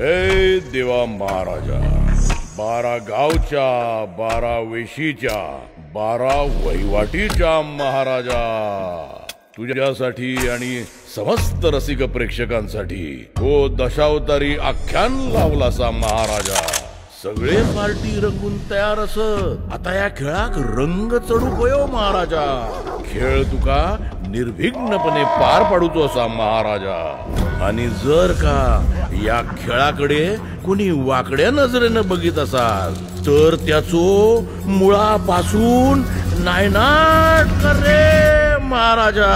हे देवा महाराजा, 12 गावच्या, 12 वेशीच्या, 12 वहिवाटीच्या महाराजा, तुझ्यासाठी आणि समस्त रसिक प्रेक्षकांसाठी तो दशावतारी आख्यान लावलासा महाराजा. सगळे पार्टी रंगून तयार असत. आता या खेळाक रंग चढू पयो महाराजा. खेळ तुका निर्विघ्नपणे पार पाडूचो असा महाराजा. आणि जर का या खेळाकडे कोणी वाकड्या नजरेनं बघित असाल तर त्याचो मुळापासून नायनाट कर रे महाराजा.